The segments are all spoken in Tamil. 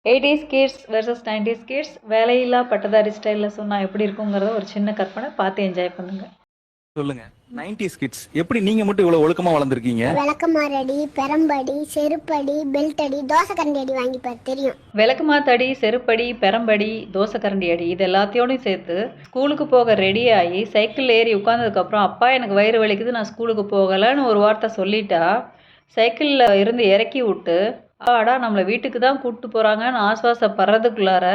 80s kids versus 90s kids வேலையில்லா பட்டதாரி ஸ்டைலில் சொன்னால் எப்படி இருக்குங்கிறத ஒரு சின்ன கற்பனை பார்த்து என்ஜாய் பண்ணுங்க. சொல்லுங்க. 90s கிட்ஸ் எப்படி நீங்க மட்டும் இவ்வளவு ஒழுக்கமா வளர்ந்துருக்கீங்க? விளக்கமாரடி, பெரம்படி, செருப்படி, பெல்ட் அடி, தோசை கரண்டி அடி வாங்கிப்பார் தெரியும். விளக்குமாத்தடி, செருப்படி, பெரம்படி, தோசை கரண்டி அடி இது எல்லாத்தையோடையும் சேர்த்து ஸ்கூலுக்கு போக ரெடி ஆகி சைக்கிள் ஏறி உட்காந்ததுக்கப்புறம் அப்பா எனக்கு வயிறு வலிக்குது நான் ஸ்கூலுக்கு போகலைன்னு ஒரு வார்த்தை சொல்லிட்டா சைக்கிளில் இருந்து இறக்கி விட்டு ஆடா நம்மளை வீட்டுக்கு தான் கூப்பிட்டு போகிறாங்கன்னு ஆஸ்வாசப்படுறதுக்குள்ளார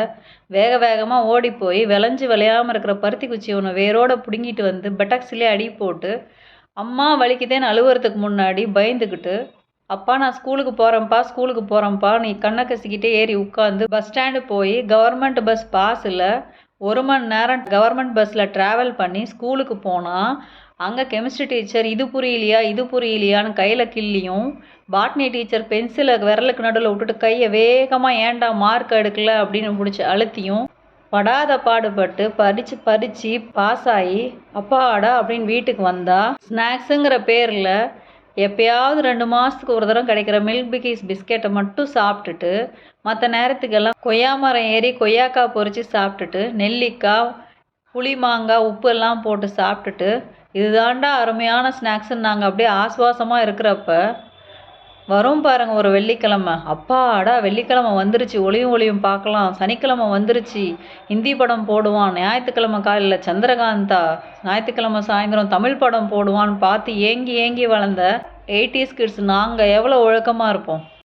வேக வேகமாக ஓடி போய் விளைஞ்சு விளையாமல் இருக்கிற பருத்தி குச்சி ஒன்று வேரோட பிடுங்கிட்டு வந்து பெட்டாக்ஸிலே அடி போட்டு அம்மா வலிக்குதேன்னு அழுவுறதுக்கு முன்னாடி பயந்துக்கிட்டு அப்பா நான் ஸ்கூலுக்கு போகிறேன்ப்பா நீ கண்ணை கசிக்கிட்டே ஏறி உட்காந்து பஸ் ஸ்டாண்டு போய் கவர்மெண்ட் பஸ் பாஸ் இல்லை 1 மணி நேரம் கவர்மெண்ட் பஸ்ஸில் ட்ராவல் பண்ணி ஸ்கூலுக்கு போனால் அங்கே கெமிஸ்ட்ரி டீச்சர் இது புரியலையான்னு கையில் கிள்ளியும் பாட்னி டீச்சர் பென்சிலை விரலுக்கு நடுவில் விட்டுட்டு கையை வேகமாக ஏன்டா மார்க் எடுக்கல அப்படின்னு பிடிச்சி அழுத்தியும் படாத பாடுபட்டு படித்து பாஸ் ஆகி அப்பாடா அப்படின்னு வீட்டுக்கு வந்தால் ஸ்நாக்ஸுங்கிற பேரில் எப்பயாவது 2 மாதத்துக்கு ஒரு தரம் கிடைக்கிற மில்க் பிக்கீஸ் பிஸ்கெட்டை மட்டும் சாப்பிட்டுட்டு மற்ற நேரத்துக்கெல்லாம் கொய்யா மரம் ஏறி கொய்யாக்காய் பொறிச்சு சாப்பிட்டுட்டு நெல்லிக்காய் புளி மாங்காய் உப்பு எல்லாம் போட்டு சாப்பிட்டுட்டு இதுதாண்டா அருமையான ஸ்நாக்ஸுன்னு நாங்கள் அப்படியே ஆஸ்வாசமாக இருக்கிறப்ப வரும் பாருங்க ஒரு வெள்ளிக்கிழமை அப்பாடா வெள்ளிக்கிழமை வந்துருச்சு ஒளியும் பார்க்கலாம் சனிக்கிழமை வந்துருச்சு ஹிந்தி படம் போடுவான் ஞாயிற்றுக்கிழமை காலையில் சந்திரகாந்தா ஞாயிற்றுக்கிழமை சாயந்தரம் தமிழ் படம் போடுவான்னு பார்த்து ஏங்கி வளர்ந்த 80s கிட்ஸ் நாங்கள் எவ்வளோ ஒழுக்கமாக இருப்போம்.